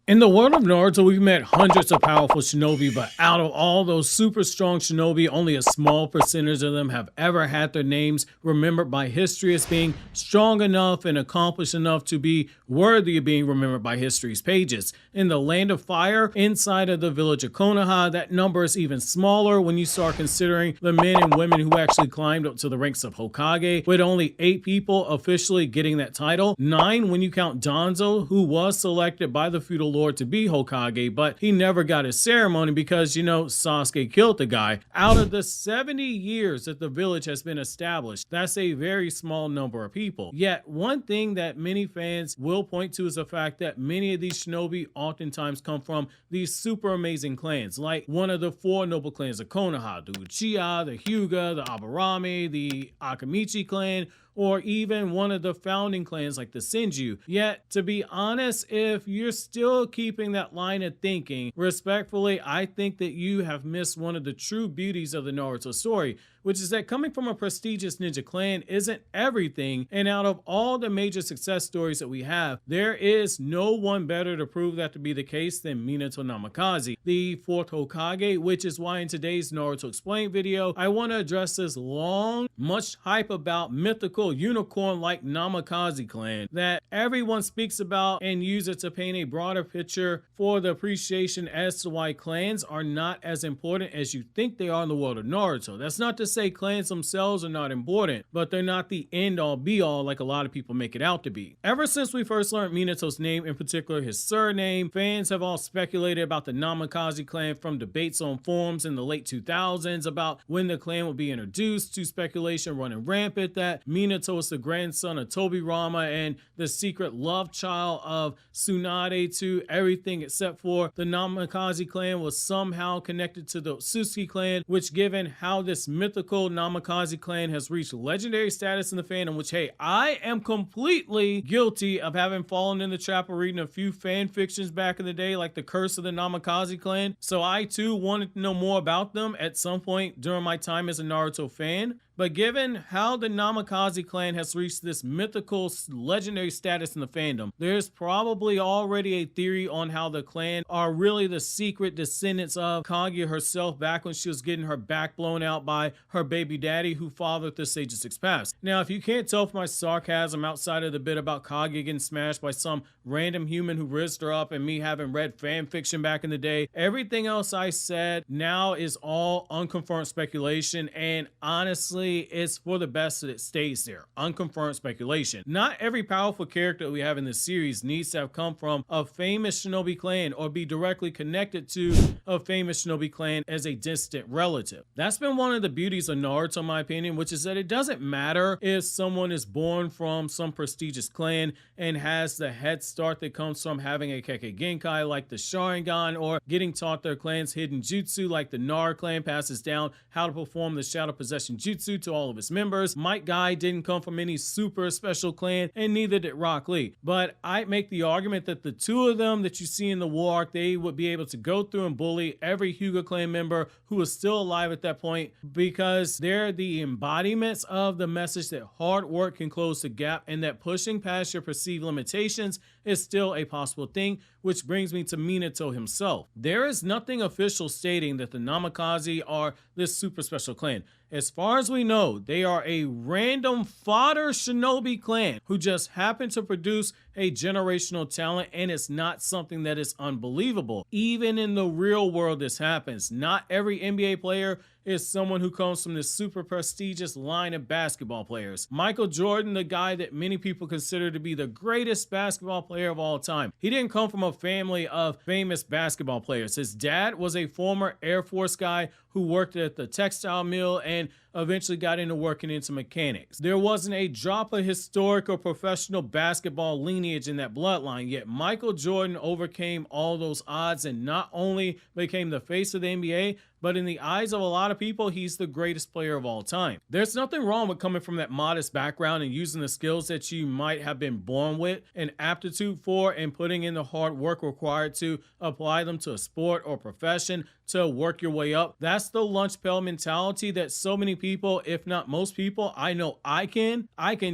In the world of Naruto, we've met hundreds of powerful shinobi, but out of all those super strong shinobi, only a small percentage of them have ever had their names remembered by history as being strong enough and accomplished enough to be worthy of being remembered by history's pages. In the Land of Fire, inside of the village of Konoha, that number is even smaller when you start considering the men and women who actually climbed up to the ranks of Hokage, with only 8 people officially getting that title. 9 when you count Danzo, who was selected by the feudal lord to be Hokage, but he never got his ceremony because, Sasuke killed the guy. Out of the 70 years that the village has been established, that's a very small number of people. Yet, one thing that many fans will point to is the fact that many of these shinobi oftentimes come from these super amazing clans, like one of the 4 noble clans of Konoha, the Uchiha, the Hyuga, the Aburame, the Akamichi clan, or even one of the founding clans like the Senju. Yet, to be honest, if you're still keeping that line of thinking, respectfully, I think that you have missed one of the true beauties of the Naruto story, which is that coming from a prestigious ninja clan isn't everything, and out of all the major success stories that we have, there is no one better to prove that to be the case than Minato Namikaze, the 4th Hokage, which is why in today's Naruto Explained video, I want to address this long, much hype about mythical unicorn-like Namikaze clan that everyone speaks about and uses to paint a broader picture for the appreciation as to why clans are not as important as you think they are in the world of Naruto. That's not to say clans themselves are not important, but they're not the end-all be-all like a lot of people make it out to be. Ever since we first learned Minato's name, in particular his surname, fans have all speculated about the Namikaze clan, from debates on forums in the late 2000s about when the clan will be introduced, to speculation running rampant that Minato is the grandson of Tobirama and the secret love child of Tsunade, to everything except for the Namikaze clan was somehow connected to the Otsutsuki clan, which, given how this mythical Namikaze clan has reached legendary status in the fandom, which, hey, I am completely guilty of having fallen in the trap of reading a few fan fictions back in the day, like The Curse of the Namikaze clan, so I too wanted to know more about them at some point during my time as a Naruto fan. But given how the Namikaze clan has reached this mythical, legendary status in the fandom, there's probably already a theory on how the clan are really the secret descendants of Kage herself back when she was getting her back blown out by her baby daddy who fathered the Sage of Six Paths. Now, if you can't tell from my sarcasm outside of the bit about Kage getting smashed by some random human who raised her up and me having read fan fiction back in the day, everything else I said now is all unconfirmed speculation, and honestly, it's for the best that it stays there. Unconfirmed speculation. Not every powerful character that we have in this series needs to have come from a famous shinobi clan or be directly connected to a famous shinobi clan as a distant relative. That's been one of the beauties of Naruto, in my opinion, which is that it doesn't matter if someone is born from some prestigious clan and has the head start that comes from having a Kekkei Genkai like the Sharingan, or getting taught their clan's hidden jutsu like the Nar clan passes down how to perform the Shadow Possession Jutsu to all of its members. Might Guy didn't come from any super special clan, and neither did Rock Lee. But I make the argument that the 2 of them that you see in the war arc, they would be able to go through and bully every Hyuga clan member who is still alive at that point, because they're the embodiments of the message that hard work can close the gap, and that pushing past your perceived limitations is still a possible thing, which brings me to Minato himself. There is nothing official stating that the Namikaze are this super special clan. As far as we know, they are a random fodder shinobi clan who just happen to produce a generational talent, and it's not something that is unbelievable. Even in the real world, this happens. Not every NBA player is someone who comes from this super prestigious line of basketball players. Michael Jordan, the guy that many people consider to be the greatest basketball player of all time, he didn't come from a family of famous basketball players. His dad was a former Air Force guy who worked at the textile mill and eventually got into working into mechanics. There wasn't a drop of historic or professional basketball lineage in that bloodline, yet Michael Jordan overcame all those odds and not only became the face of the NBA, but in the eyes of a lot of people, he's the greatest player of all time. There's nothing wrong with coming from that modest background and using the skills that you might have been born with an aptitude for and putting in the hard work required to apply them to a sport or profession to work your way up. That's the lunch pail mentality that so many people, if not most people, I know I can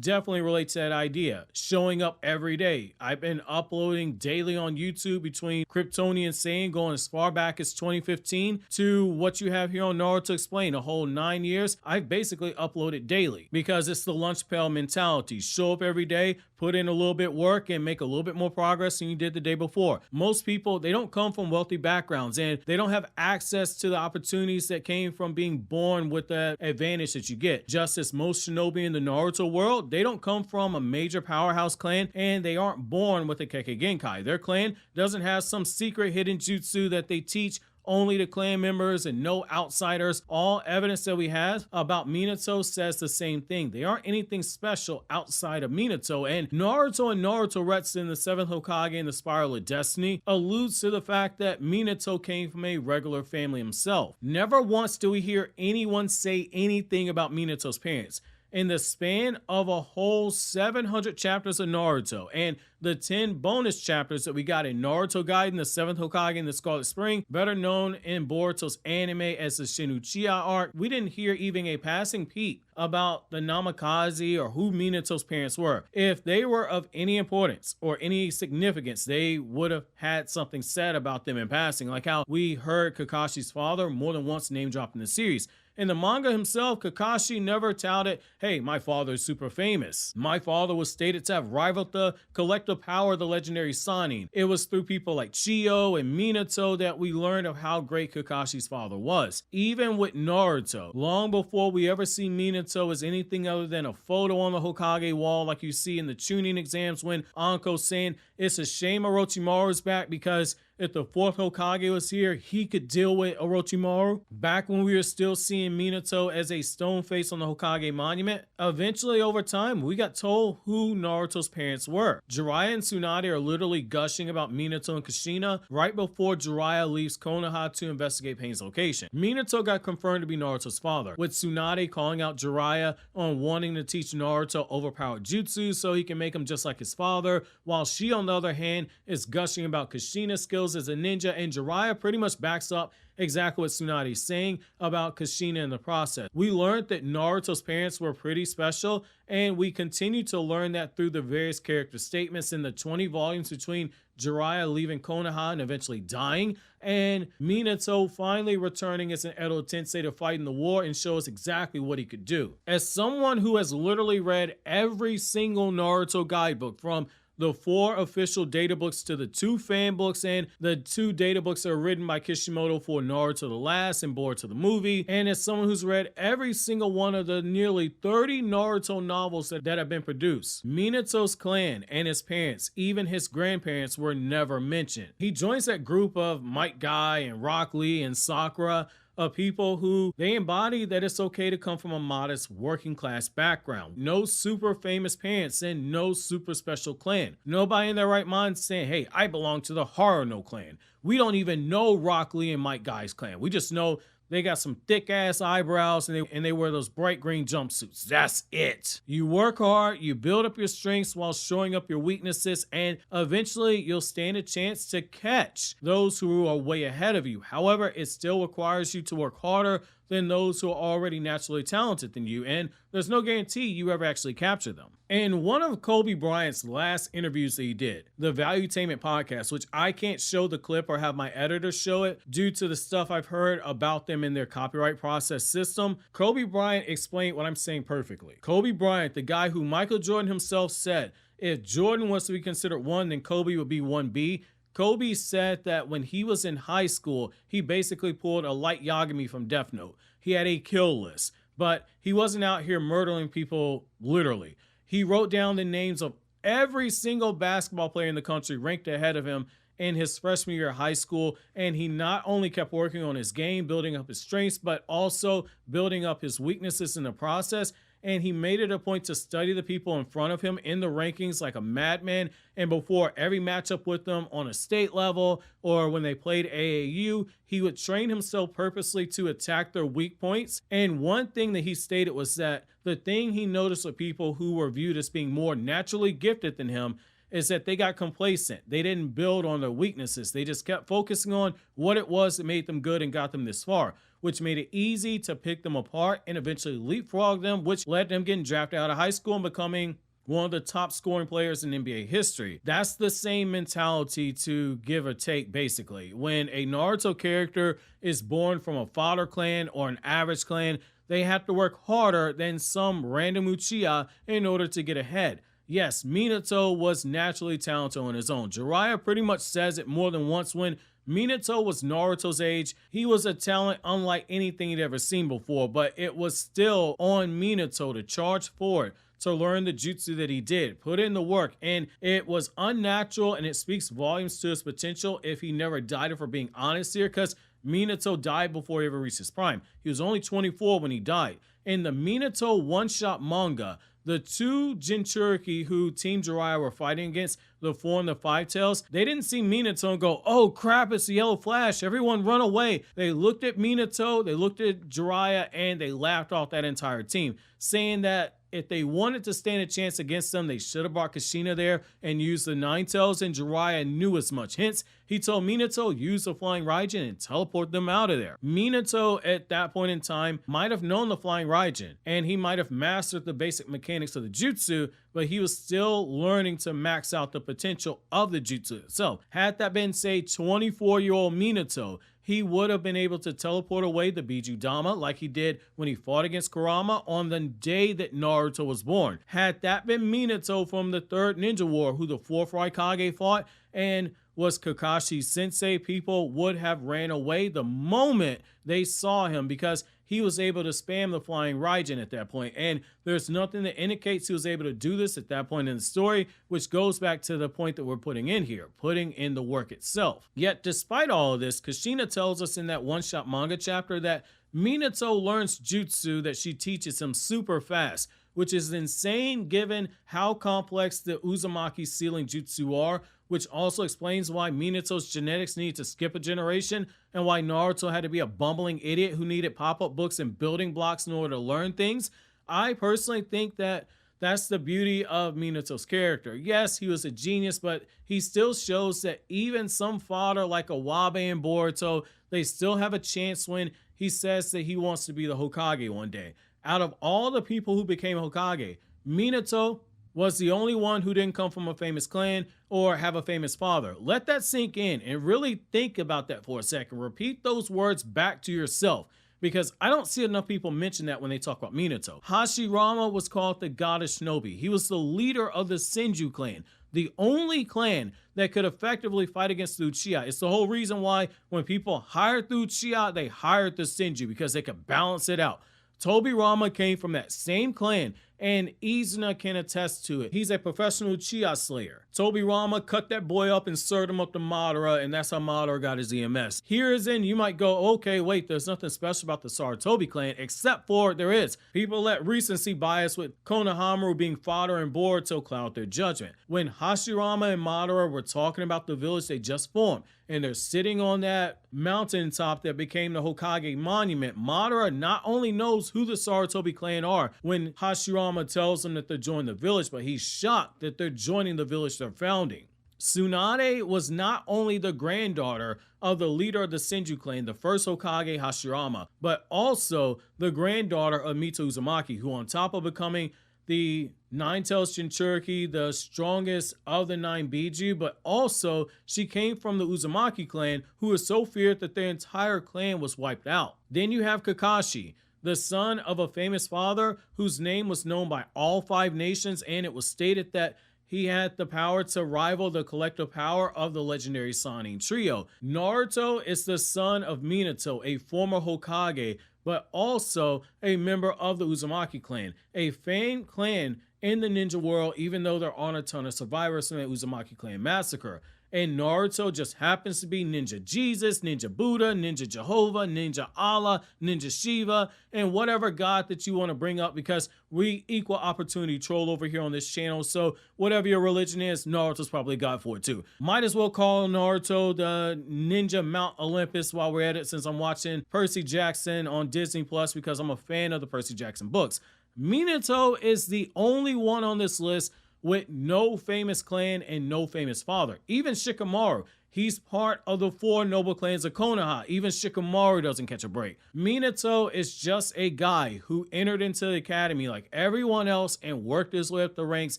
definitely relate to that idea. Showing up every day. I've been uploading daily on YouTube between KRYPTONIAN saying going as far back as 2015 to what you have here on Naruto Explained, a whole 9 years. I've basically uploaded daily because it's the lunch pail mentality. Show up every day, put in a little bit work and make a little bit more progress than you did the day before. Most people, they don't come from wealthy backgrounds and they don't have access to the opportunities that came from being born with that advantage that you get. Just as most shinobi in the Naruto world, they don't come from a major powerhouse clan and they aren't born with a Kekkei Genkai. Their clan doesn't have some secret hidden jutsu that they teach only to clan members and no outsiders. All evidence that we have about Minato says the same thing. They aren't anything special outside of Minato, and Naruto Retsu in the 7th Hokage and the Spiral of Destiny alludes to the fact that Minato came from a regular family himself. Never once do we hear anyone say anything about Minato's parents. In the span of a whole 700 chapters of Naruto and the 10 bonus chapters that we got in Naruto Gaiden, the 7th Hokage, and the Scarlet Spring, better known in Boruto's anime as the Shinuchiya arc, we didn't hear even a passing peep about the Namikaze or who Minato's parents were. If they were of any importance or any significance, they would have had something said about them in passing, like how we heard Kakashi's father more than once name dropped in the series. In the manga himself, Kakashi never touted, hey, my father is super famous. My father was stated to have rivaled the collective power of the legendary Sannin. It was through people like Chiyo and Minato that we learned of how great Kakashi's father was. Even with Naruto, long before we ever see Minato as anything other than a photo on the Hokage wall like you see in the Chunin exams when Anko's saying, it's a shame Orochimaru's back because if the 4th Hokage was here, he could deal with Orochimaru. Back when we were still seeing Minato as a stone face on the Hokage monument, eventually over time, we got told who Naruto's parents were. Jiraiya and Tsunade are literally gushing about Minato and Kushina right before Jiraiya leaves Konoha to investigate Pain's location. Minato got confirmed to be Naruto's father, with Tsunade calling out Jiraiya on wanting to teach Naruto overpowered jutsu so he can make him just like his father, while she, on the other hand, is gushing about Kushina's skills as a ninja, and Jiraiya pretty much backs up exactly what Tsunade is saying about Kushina in the process. We learned that Naruto's parents were pretty special, and we continue to learn that through the various character statements in the 20 volumes between Jiraiya leaving Konoha and eventually dying, and Minato finally returning as an Edo Tensei to fight in the war and show us exactly what he could do. As someone who has literally read every single Naruto guidebook, from the 4 official data books to the 2 fan books and the 2 data books that are written by Kishimoto for Naruto the Last and Boruto the movie, and as someone who's read every single one of the nearly 30 Naruto novels that have been produced, Minato's clan and his parents, even his grandparents, were never mentioned. He joins that group of Might Guy and Rock Lee and Sakura, of people who they embody that it's okay to come from a modest working class background. No super famous parents and no super special clan. Nobody in their right mind saying, hey, I belong to the Haruno clan. We don't even know Rock Lee and Might Guy's clan. We just know they got some thick ass eyebrows and they wear those bright green jumpsuits. That's it. You work hard, you build up your strengths while showing up your weaknesses, and eventually you'll stand a chance to catch those who are way ahead of you. However, it still requires you to work harder than those who are already naturally talented than you, and there's no guarantee you ever actually capture them. In one of Kobe Bryant's last interviews that he did, the Valuetainment podcast, which I can't show the clip or have my editor show it due to the stuff I've heard about them in their copyright process system, Kobe Bryant explained what I'm saying perfectly. Kobe Bryant, the guy who Michael Jordan himself said, if Jordan was to be considered 1, then Kobe would be 1B. Kobe said that when he was in high school, he basically pulled a Light Yagami from Death Note. He had a kill list, but he wasn't out here murdering people literally. He wrote down the names of every single basketball player in the country ranked ahead of him in his freshman year of high school, and he not only kept working on his game, building up his strengths, but also building up his weaknesses in the process. and he made it a point to study the people in front of him in the rankings like a madman. And before every matchup with them on a state level or when they played AAU, he would train himself purposely to attack their weak points. And one thing that he stated was that the thing he noticed with people who were viewed as being more naturally gifted than him is that they got complacent. They didn't build on their weaknesses. They just kept focusing on what it was that made them good and got them this far, which made it easy to pick them apart and eventually leapfrog them, which led them getting drafted out of high school and becoming one of the top scoring players in NBA history. That's the same mentality to give or take, basically. When a Naruto character is born from a fodder clan or an average clan, they have to work harder than some random Uchiha in order to get ahead. Yes, Minato was naturally talented on his own. Jiraiya pretty much says it more than once. When Minato was Naruto's age, he was a talent unlike anything he'd ever seen before, but it was still on Minato to charge forward, to learn the jutsu that he did, put in the work, and it was unnatural, and it speaks volumes to his potential if he never died, if we're being honest here, because Minato died before he ever reached his prime. He was only 24 when he died. In the Minato one-shot manga, the two Jinchuriki who Team Jiraiya were fighting against, the 4 and the 5 tails, they didn't see Minato and go, oh crap, it's the Yellow Flash, everyone run away. They looked at Minato, they looked at Jiraiya, and they laughed off that entire team, saying that if they wanted to stand a chance against them, they should have brought Kushina there and used the 9 tails, and Jiraiya knew as much. Hence, he told Minato, use the Flying Raijin and teleport them out of there. Minato, at that point in time, might have known the Flying Raijin, and he might have mastered the basic mechanics of the jutsu, but he was still learning to max out the potential of the jutsu itself. Had that been, say, 24-year-old Minato, he would have been able to teleport away the Bijudama like he did when he fought against Kurama on the day that Naruto was born. Had that been Minato from the 3rd Ninja War, who the 4th Hokage fought and was Kakashi's sensei, people would have ran away the moment they saw him because he was able to spam the Flying Raijin at that point. And there's nothing that indicates he was able to do this at that point in the story, which goes back to the point that we're putting in here, putting in the work itself. Yet, despite all of this, Kushina tells us in that one-shot manga chapter that Minato learns jutsu that she teaches him super fast, which is insane given how complex the Uzumaki sealing jutsu are, which also explains why Minato's genetics needed to skip a generation and why Naruto had to be a bumbling idiot who needed pop-up books and building blocks in order to learn things. I personally think that that's the beauty of Minato's character. Yes, he was a genius, but he still shows that even some fodder like Iwabe and Boruto, they still have a chance when he says that he wants to be the Hokage one day. Out of all the people who became Hokage, Minato was the only one who didn't come from a famous clan or have a famous father. Let that sink in and really think about that for a second. Repeat those words back to yourself, because I don't see enough people mention that when they talk about Minato. Hashirama was called the god of shinobi. He was the leader of the Senju clan, the only clan that could effectively fight against the Uchiha. It's the whole reason why when people hired the Uchiha, they hired the Senju, because they could balance it out. Tobirama came from that same clan, and Izuna can attest to it. He's a professional Uchiha slayer. Tobirama cut that boy up and served him up to Madara, and that's how Madara got his EMS. Here is in, you might go, okay, wait, there's nothing special about the Sarutobi clan, except for there is. People let recency bias with Konohamaru being fodder and Boruto cloud their judgment. When Hashirama and Madara were talking about the village they just formed, and they're sitting on that mountaintop that became the Hokage monument, Madara not only knows who the Sarutobi clan are when Hashirama tells them that they're joining the village, but he's shocked that they're joining the village they're founding. Tsunade was not only the granddaughter of the leader of the Senju clan, the first Hokage Hashirama, but also the granddaughter of Mito Uzumaki, who on top of becoming the 9 Tails Jinchuriki, the strongest of the 9 Biju, but also she came from the Uzumaki clan, who was so feared that their entire clan was wiped out. Then you have Kakashi, the son of a famous father whose name was known by all 5 nations, and it was stated that he had the power to rival the collective power of the legendary Sannin trio. Naruto is the son of Minato, a former Hokage, but also a member of the Uzumaki clan, a famed clan in the ninja world, even though there aren't a ton of survivors from the Uzumaki clan massacre. and Naruto just happens to be Ninja Jesus, Ninja Buddha, Ninja Jehovah, Ninja Allah, Ninja Shiva, and whatever god that you want to bring up, because we equal opportunity troll over here on this channel. So whatever your religion is, Naruto's probably god for it too. Might as well call Naruto the Ninja Mount Olympus while we're at it, since I'm watching Percy Jackson on Disney Plus because I'm a fan of the Percy Jackson books. Minato is the only one on this list with no famous clan and no famous father. Even Shikamaru, he's part of the 4 noble clans of Konoha. Even Shikamaru doesn't catch a break. Minato is just a guy who entered into the academy like everyone else and worked his way up the ranks.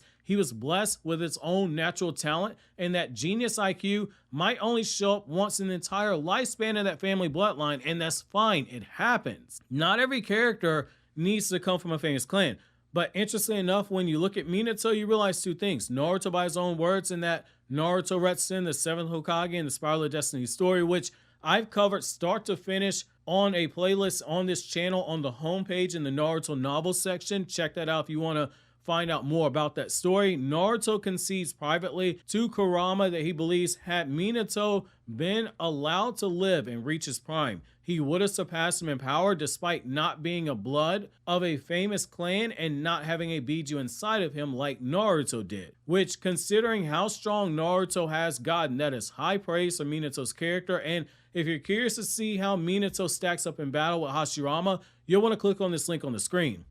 He was blessed with his own natural talent, and that genius IQ might only show up once in the entire lifespan of that family bloodline, and that's fine. It happens. Not every character needs to come from a famous clan. But interestingly enough, when you look at Minato, you realize 2 things. Naruto, by his own words, in that Naruto Retsun, the 7th Hokage, and the Spiral of Destiny story, which I've covered start to finish on a playlist on this channel on the homepage in the Naruto novel section. Check that out if you want to find out more about that story. Naruto concedes privately to Kurama that he believes had Minato been allowed to live and reach his prime, he would have surpassed him in power despite not being a blood of a famous clan and not having a Biju inside of him like Naruto did. Which, considering how strong Naruto has gotten, that is high praise for Minato's character. And if you're curious to see how Minato stacks up in battle with Hashirama, you'll want to click on this link on the screen.